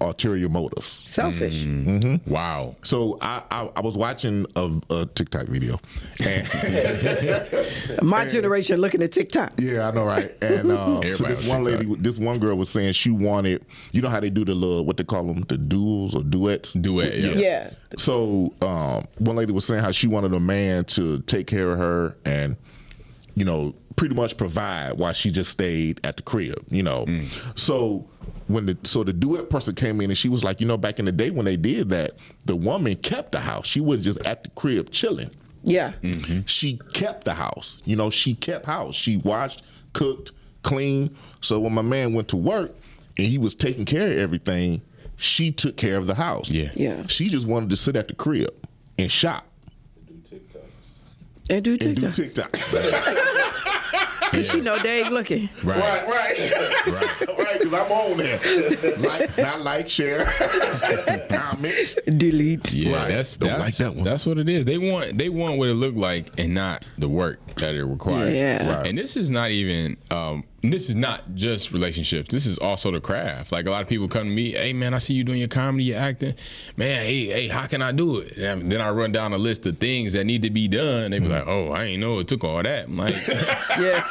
ulterior motives. Selfish. Mm-hmm. Wow. So I was watching a TikTok video, and My generation looking at TikTok. yeah, I know, right? And so this one girl was saying she wanted, you know how they do the little, what they call them, the duels or duets? Duet, yeah. Yeah. So one lady was saying how she wanted a man to take care of her and, you know, pretty much provide while she just stayed at the crib, you know. So when the duet person came in and she was like, you know, back in the day when they did that, the woman kept the house. She was just at the crib chilling. Yeah. She kept the house. You know, she kept house. She washed, cooked, cleaned. So when my man went to work and he was taking care of everything, she took care of the house. Yeah. She just wanted to sit at the crib and shop. And do And do TikTok. TikTok. Because she know they ain't looking. Right. Because I'm on there. Not like, share, comment. Delete. Yeah, Right. that's Don't like that one. That's what it is. They want what it look like and not the work that it requires. Yeah. Right. And this is not even this is not just relationships. This is also the craft. Like a lot of people come to me, hey man, I see you doing your comedy, your acting. Man, hey, how can I do it? And then I run down a list of things that need to be done. They be like, oh, I ain't know it took all that. I'm like, Yeah.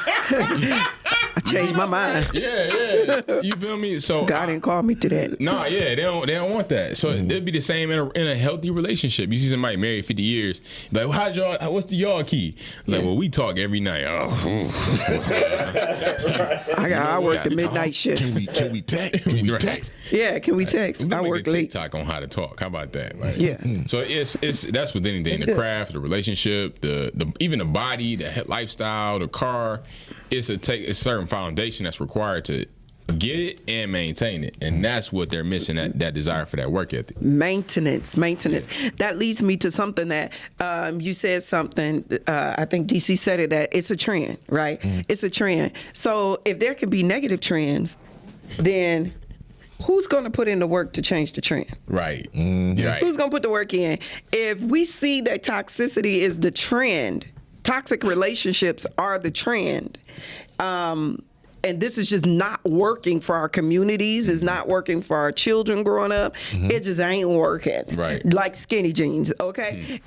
I changed my mind. yeah. You feel me? So God didn't call me to that. No, yeah, they don't want that. So it'd be the same in a healthy relationship. You see somebody married 50 years, like, well, what's the y'all key? Like, well, we talk every night. I work the midnight shift. Can we text? Can we text? Yeah, can we text? We I make work a late. TikTok on how to talk. How about that? Like, Yeah. So it's that's with anything. It's The good. craft, the relationship, the even the body, the lifestyle, the car. It's a certain foundation that's required to get it and maintain it, and that's what they're missing. That desire for that work ethic. Maintenance. That leads me to something that you said something. I think DC said it, that it's a trend, right? It's a trend. So if there can be negative trends, then who's going to put in the work to change the trend? Right. Right. Who's going to put the work in? If we see that toxicity is the trend, toxic relationships are the trend, and this is just not working for our communities, it's not working for our children growing up, it just ain't working. Right. Like skinny jeans, okay?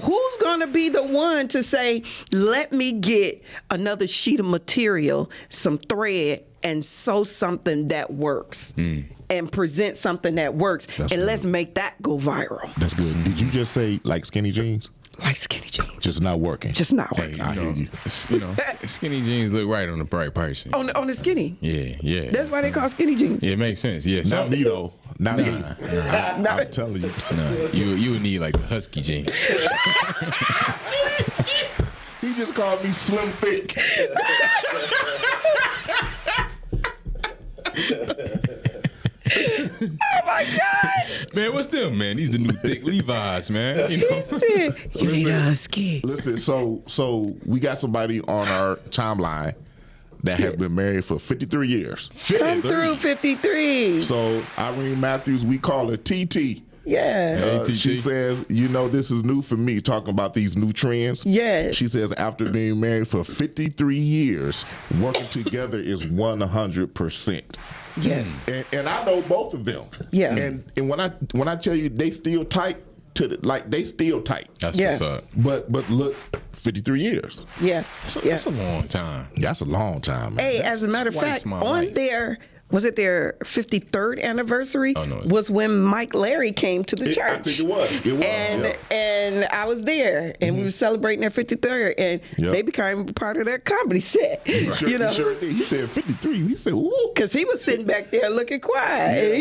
Who's going to be the one to say, let me get another sheet of material, some thread, and sew something that works and present something that works, That's and right. let's make that go viral. That's good. Did you just say like skinny jeans? Like skinny jeans. Just not working. Just not Hey, working. I hear you. Skinny jeans look right on the right person. On the skinny. Yeah. That's why they call skinny jeans. Yeah, it makes sense. Yeah. Not me though. Not me. Nah. I'm telling you. No, you would need like the husky jeans. He just called me slim thick. Oh my God! Man, what's them, man? These the new thick Levi's, man. You know? He said, you need a husky. Listen, so we got somebody on our timeline that has been married for 53 years. Come through 53. So Irene Matthews, we call her TT. Yeah. TT. She says, you know, this is new for me, talking about these new trends. Yes. She says, after being married for 53 years, working together is 100%. Yes. And I know both of them. Yeah. And when I tell you they still tight they still tight. That's Yeah. what's up. But look, 53 years. Yeah. That's a long time. That's a long time, man. Hey, as a matter of twice fact, my on life. their, was it their 53rd anniversary? Oh, no, it's- was when Mike Larry came to the I church. think it was. It was. And I was there, and we were celebrating their 53rd, and Yep. they became part of their comedy set. He sure, You know, he sure did. He said 53. He said, "Ooh." because he was sitting back there looking quiet. And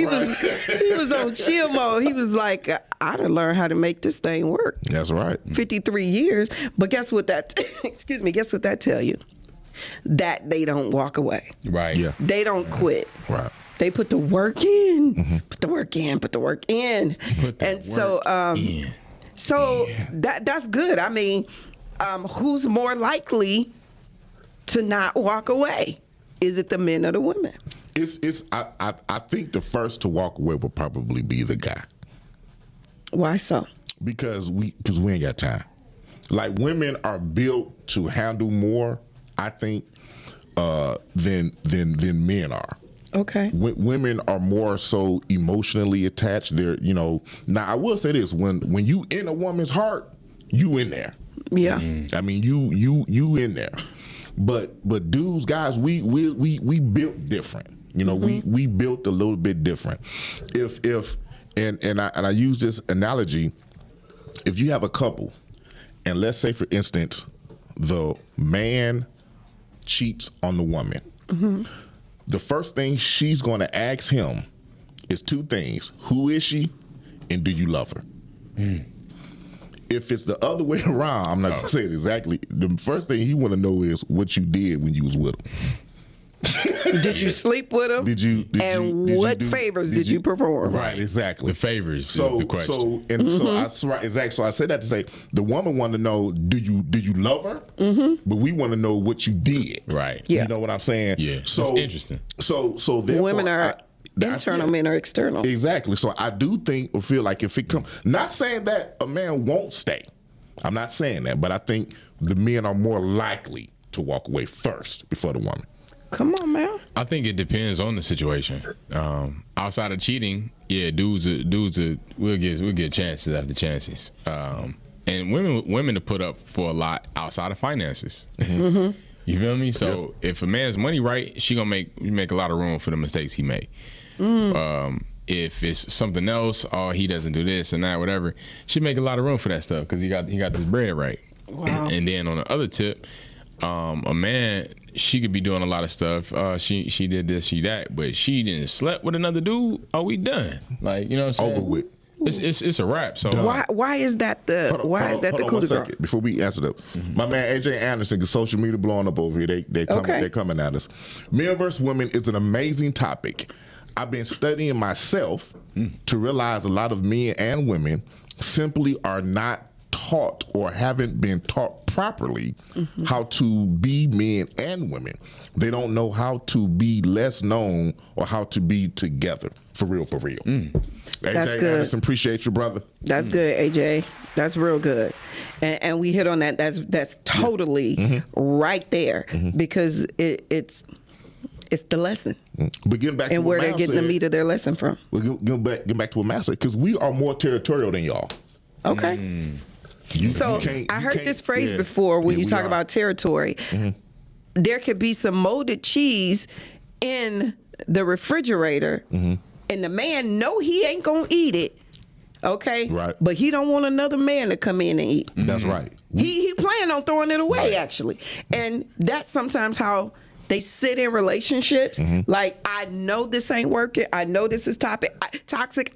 he was on chill mode. He was like, I done learned how to make this thing work. That's right. 53 years. But guess what that, excuse me, guess what that tell you? That they don't walk away. Right. Yeah. They don't quit. Right. They put the work in, put the work in, put the work in. So that's good. I mean, who's more likely to not walk away? Is it the men or the women? I think the first to walk away will probably be the guy. Why so? Because we ain't got time. Like, women are built to handle more, I think, than men are. Okay. Women are more so emotionally attached. They're, now I will say this: when you in a woman's heart, you in there. Yeah. I mean, you in there. But dudes, guys, we built different. We built a little bit different. And I use this analogy. If you have a couple, and let's say, for instance, the man cheats on the woman, the first thing she's going to ask him is two things: who is she, and do you love her? If it's the other way around, I'm not going to say it exactly. The first thing he want to know is what you did when you was with him. Did you sleep with him? What favors did you perform? Right, exactly. The favors is the question. So I said that to say the woman want to know, do you love her? But we want to know what you did. Right. Yeah. You know what I'm saying? Yeah. So that's interesting. So therefore, Women are internal, men are external. Exactly. So I do think or feel like if it comes, not saying that a man won't stay. I'm not saying that, but I think the men are more likely to walk away first before the woman. Come on, man. I think it depends on the situation. Outside of cheating, yeah, dudes we'll get chances after chances. And women to put up for a lot outside of finances. You feel me? So if a man's money right, she gonna make a lot of room for the mistakes he make. If it's something else, he doesn't do this and that, whatever, she make a lot of room for that stuff because he got this bread right. Wow. And then on the other tip, a man, she could be doing a lot of stuff. She did this, she that, but she didn't slept with another dude. We done? Like, you know what I'm saying? Over with. It's a wrap. So why is that the coup de grace? Before we answer that, my man AJ Anderson, because social media blowing up over here, they coming at us. Men versus women is an amazing topic. I've been studying myself to realize a lot of men and women simply are not taught or haven't been taught properly how to be men and women. They don't know how to be less known or how to be together. For real. AJ That's good. Anderson, appreciate you, brother. That's good, AJ. That's real good. And we hit on that. That's totally right there because it's the lesson. But getting back and to where what they're Mal getting said, the meat of their lesson from. We'll get back to what Mal said, because we are more territorial than y'all. Okay. I heard this phrase before when you talk about territory. There could be some molded cheese in the refrigerator, and the man know he ain't gonna eat it. Okay, right. But he don't want another man to come in and eat. That's right. He plan on throwing it away, actually, and that's sometimes how they sit in relationships. Like, I know this ain't working. I know this is toxic.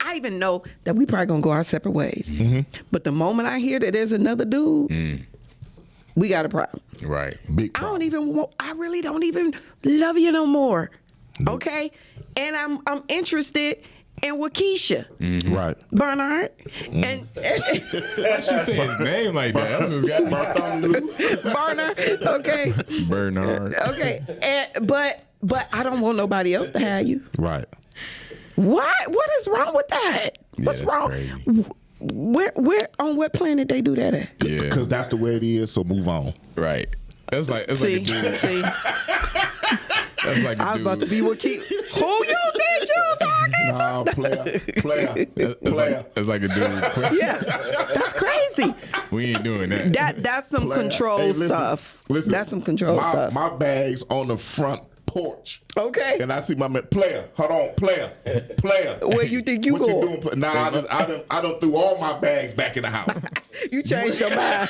I even know that we probably gonna go our separate ways. But the moment I hear that there's another dude, we got a problem. Right. Big problem. I really don't even love you no more. Okay, and I'm interested in Waukesha. Right. Bernard. And why she say his name like that? That's what's got Bernard. Okay. Bernard. Okay. But I don't want nobody else to have you. Right. What is wrong with that? What's wrong? Crazy. Where on what planet they do that at? Yeah. Because that's the way it is, so move on. Right. It's like a dude. That's like a I was dude. about to be Waukesha. Who you think you talking to? Nah, player. It's like a dude. Yeah, that's crazy. We ain't doing that. That's some Player. control Hey, listen, stuff. listen. That's some control stuff. My bag's on the front porch. Okay. And I see my man, player. Hold on, player. Where you think you what going? you doing? Nah, I done threw all my bags back in the house. You changed your mind.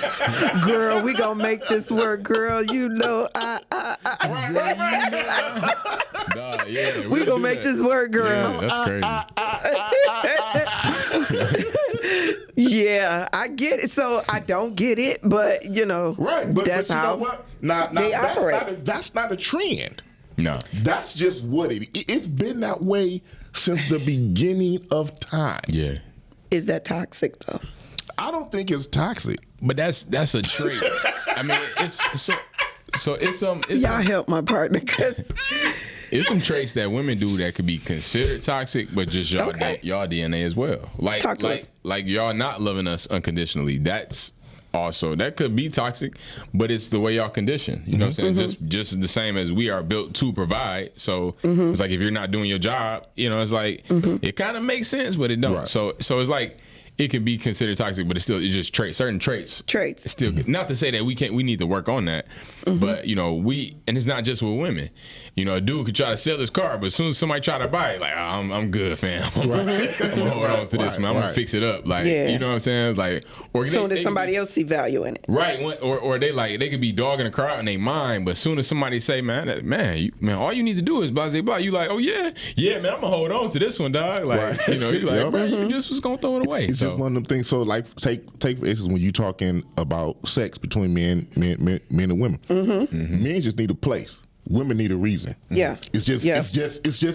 Girl, we gonna make this work, girl. You know, Yeah, we gonna make this work, girl. Yeah, that's crazy. Yeah, I get it. So I don't get it, but you know, Right, but that's you how know what? Now they operate. that's not a trend. No. That's just what it's been that way since the beginning of time. Yeah. Is that toxic though? I don't think it's toxic. But that's a trait. I mean, it's Y'all help my partner because it's some traits that women do that could be considered toxic, but just y'all DNA as well. Like y'all not loving us unconditionally. That's also, that could be toxic, but it's the way y'all condition. You know what I'm saying? Just the same as we are built to provide. So it's like if you're not doing your job, you know, it's like it kind of makes sense, but it don't. Right. So it's like it can be considered toxic, but it's just certain traits. It's still not to say that we need to work on that, but you know, and it's not just with women. You know, a dude could try to sell his car, but as soon as somebody try to buy it, like, I'm good, fam. I'm gonna hold on to this, man. I'm gonna fix it up. Like, you know what I'm saying? It's like, or soon as somebody else see value in it, right? Or they could be dogging the car out in their mind, but as soon as somebody say, man, all you need to do is blah blah blah. You like, oh yeah, man, I'm gonna hold on to this one, dog. Like, you know, you like, bro, you just was gonna throw it away. It's just one of them things. So, like, take for instance when you talking about sex between men and women. Men just need a place. Women need a reason. Yeah. It's just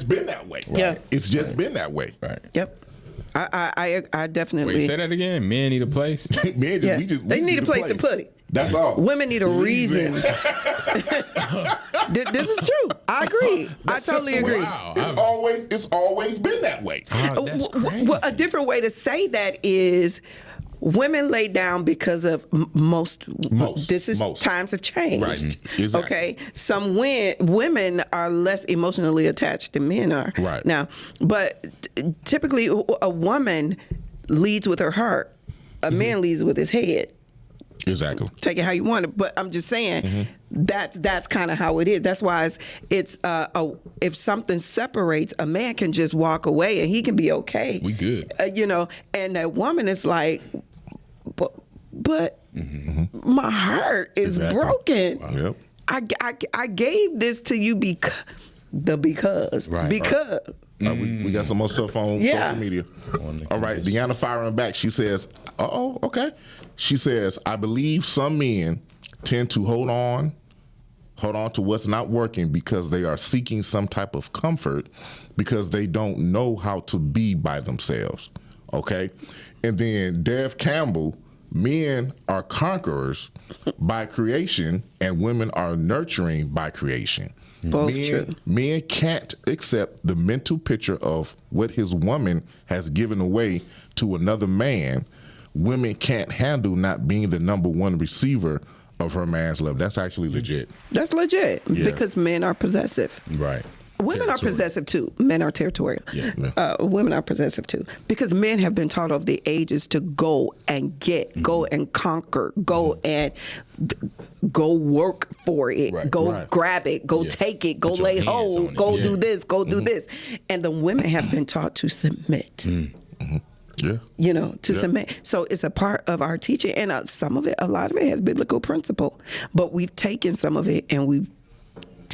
been that way. Right. Yeah. It's just been that way. Right. Yep. I definitely. Wait, say that again. Men need a place. Men just, they need a place to put it. That's all. Women need a reason. This is true. I agree. I totally agree. Wow. It's always been that way. That's crazy. Well, a different way to say that is women lay down because of most. Times have changed. Right. Exactly. Okay. Some women are less emotionally attached than men are. Right. Now, but typically a woman leads with her heart. A man leads with his head. Exactly. Take it how you want it, but I'm just saying that's kind of how it is. That's why it's if something separates, a man can just walk away and he can be okay. We good. You know, and that woman is like, but my heart is broken. Wow. Yep. I gave this to you because. We got some more stuff on social media. All right, Deanna firing back. She says, okay. She says, I believe some men tend to hold on to what's not working because they are seeking some type of comfort because they don't know how to be by themselves. Okay? And then Dev Campbell, men are conquerors by creation and women are nurturing by creation. Both true. Men can't accept the mental picture of what his woman has given away to another man. Women can't handle not being the number one receiver of her man's love. That's actually legit. That's legit because men are possessive. Right. Women are possessive too. Men are territorial. Yeah. Women are possessive too because men have been taught over the ages to go and get, go and conquer, go and go work for it, go grab it, go take it, go lay hold, go do this, go do this, and the women have been taught to submit. Yeah. You know, to submit. So it's a part of our teaching, and a lot of it has biblical principle, but we've taken some of it and we've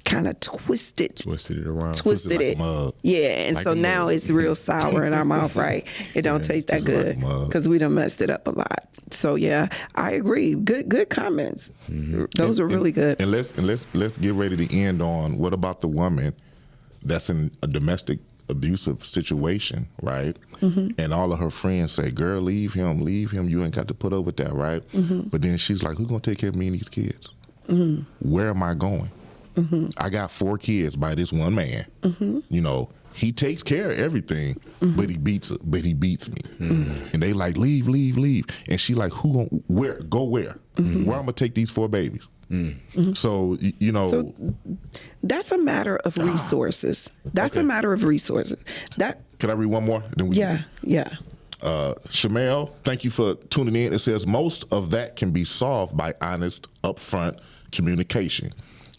kind of twisted it around, twisted it. Like and like so now it's real sour in our mouth, right? It don't taste that good because we done messed it up a lot. So yeah, I agree. Good comments. Those are really good. And let's get ready to end on what about the woman that's in a domestic abusive situation, right? And all of her friends say, girl, leave him, you ain't got to put up with that, right? But then she's like, who's gonna take care of me and these kids? Where am I going? I got 4 kids by this one man. You know, he takes care of everything, but he beats me. And they like, leave. And she like, where? Where I'm gonna take these 4 babies? So, you know. So that's a matter of resources. That's a matter of resources. Can I read one more? Then yeah. Shamel, thank you for tuning in. It says most of that can be solved by honest, upfront communication.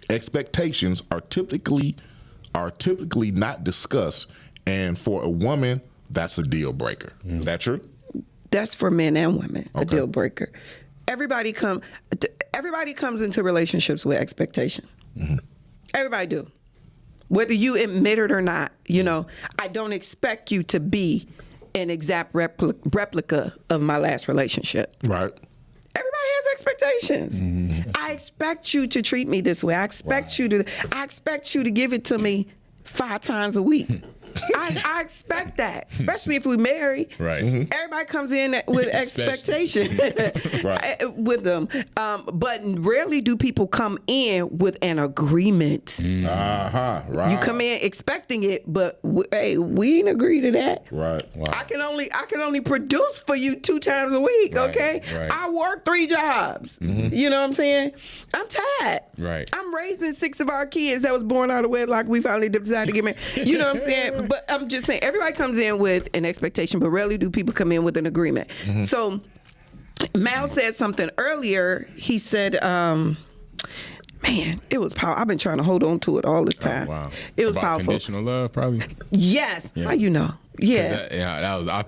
Expectations are typically not discussed, and for a woman, that's a deal breaker. Is that true? That's for men and women, a deal breaker. Everybody comes into relationships with expectation. Everybody do. Whether you admit it or not, you know, I don't expect you to be an exact replica of my last relationship. Right. Everybody has expectations. I expect you to treat me this way. I expect you to give it to me 5 times a week. I expect that, especially if we marry. Right. Everybody comes in with expectation with them. But rarely do people come in with an agreement. Right. You come in expecting it, but hey, we ain't agree to that. Right. Wow. I can only produce for you 2 times a week, Right, okay? right. I work 3 jobs. You know what I'm saying? I'm tired. Right. I'm raising 6 of our kids that was born out of wedlock. We finally decided to get married. You know what I'm saying? But I'm just saying, everybody comes in with an expectation, but rarely do people come in with an agreement. So Mal said something earlier. He said, man, it was powerful. I've been trying to hold on to it all this time. Wow. It was About powerful. Conditional love, probably. Yes. Yeah. How you know? Yeah. That was. I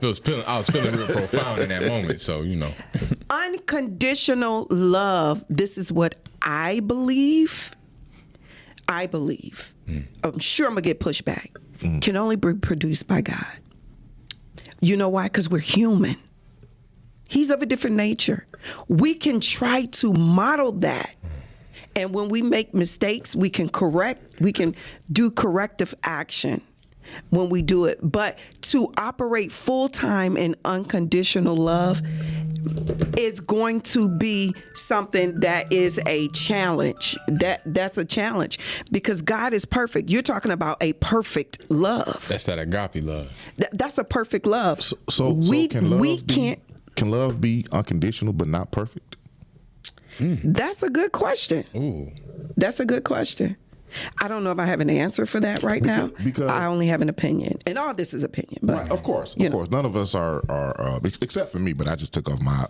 was feeling real profound in that moment. So Unconditional love. This is what I believe. I'm sure I'm gonna get pushback. Can only be produced by God. You know why? Because we're human. He's of a different nature. We can try to model that. And when we make mistakes, we can do corrective action when we do it. But to operate full-time in unconditional love is going to be something that is a challenge. That's a challenge because God is perfect. You're talking about a perfect love. that's that agape love. That's a perfect love. So can love be unconditional but not perfect? That's a good question. Ooh. That's a good question. I don't know if I have an answer for that right now. Because I only have an opinion, and all this is opinion. But Right, of course. None of us are except for me. But I just took off my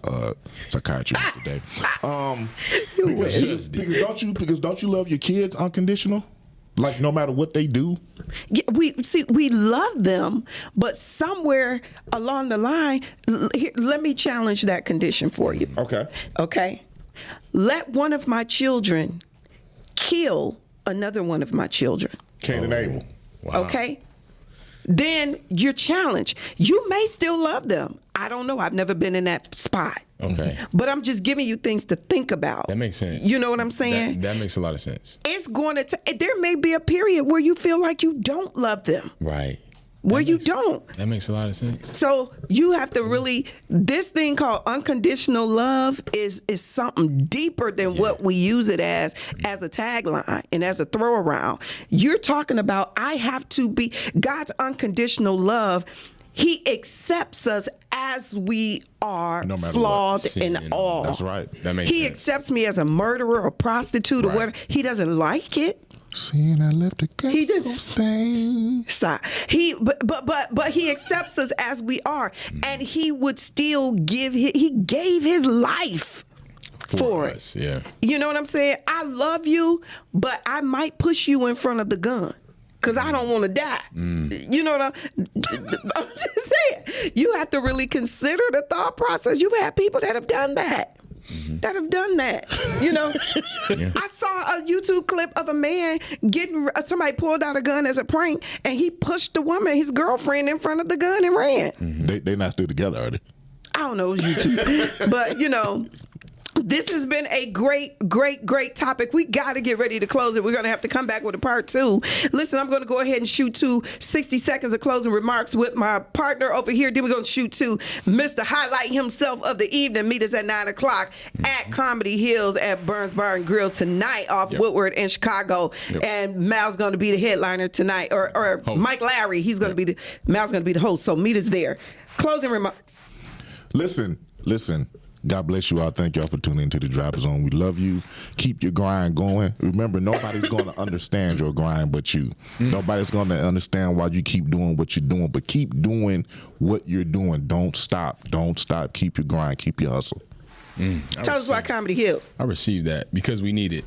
psychiatry today. Because don't you love your kids unconditional? Like no matter what they do. Yeah, we love them, but somewhere along the line, let me challenge that condition for you. Okay. Let one of my children kill another one of my children. Cain and Abel. Wow. Okay? Then you're challenged. You may still love them. I don't know. I've never been in that spot. Okay. But I'm just giving you things to think about. That makes sense. You know what I'm saying? That makes a lot of sense. It's going to there may be a period where you feel like you don't love them. Right. Where you don't. That makes a lot of sense. So you have to really, this thing called unconditional love is something deeper than what we use it as a tagline and as a throw around. You're talking about I have to be, God's unconditional love, He accepts us as we are, No matter flawed what. and all. That's right. That makes He sense. accepts me as a murderer or prostitute or Right. whatever. He doesn't like it. Seeing I left a He just- gas stain. Stop. But he accepts us as we are, and he would still he gave his life for it. us, yeah. You know what I'm saying? I love you, but I might push you in front of the gun because I don't want to die. You know what I'm just saying? You have to really consider the thought process. You've had people that have done that. You know, I saw a YouTube clip of a man somebody pulled out a gun as a prank, and he pushed the woman, his girlfriend, in front of the gun and ran. They not still together, are they? I don't know, it was YouTube, but you know. This has been a great topic. We got to get ready to close it. We're going to have to come back with a part 2. Listen, I'm going to go ahead and shoot to 60 seconds of closing remarks with my partner over here. Then we're going to shoot to Mr. Highlight himself of the evening. Meet us at 9 o'clock at Comedy Hills at Burns Bar and Grill tonight off Woodward in Chicago. And Mal's going to be the headliner tonight, or Mike Larry. He's going to be Mal's going to be the host. So meet us there. Closing remarks. Listen. God bless you all. Thank y'all for tuning into the Drop Zone. We love you. Keep your grind going. Remember, nobody's going to understand your grind but you. Nobody's going to understand why you keep doing what you're doing, but keep doing what you're doing. Don't stop. Keep your grind. Keep your hustle. Tell us why Comedy Hills. I received that because we need it.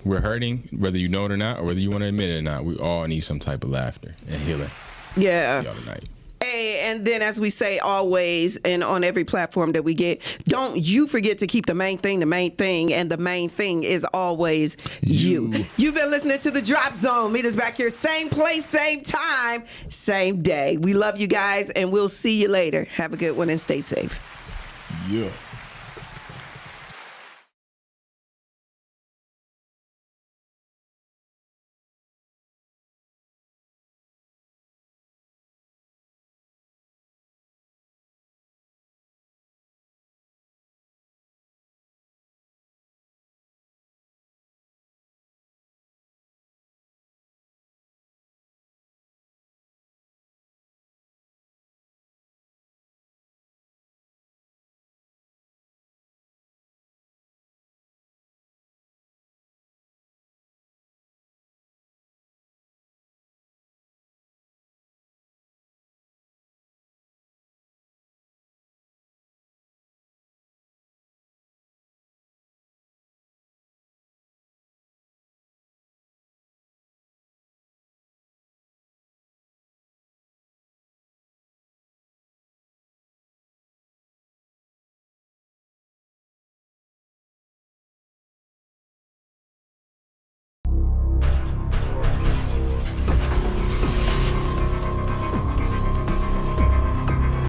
We're hurting, whether you know it or not, or whether you want to admit it or not. We all need some type of laughter and healing. Yeah. See y'all tonight. Hey, and then as we say always, and on every platform that we get, don't you forget to keep the main thing, and the main thing is always you. You've been listening to the Drop Zone. Meet us back here, same place, same time, same day. We love you guys, and we'll see you later. Have a good one and stay safe. Yeah.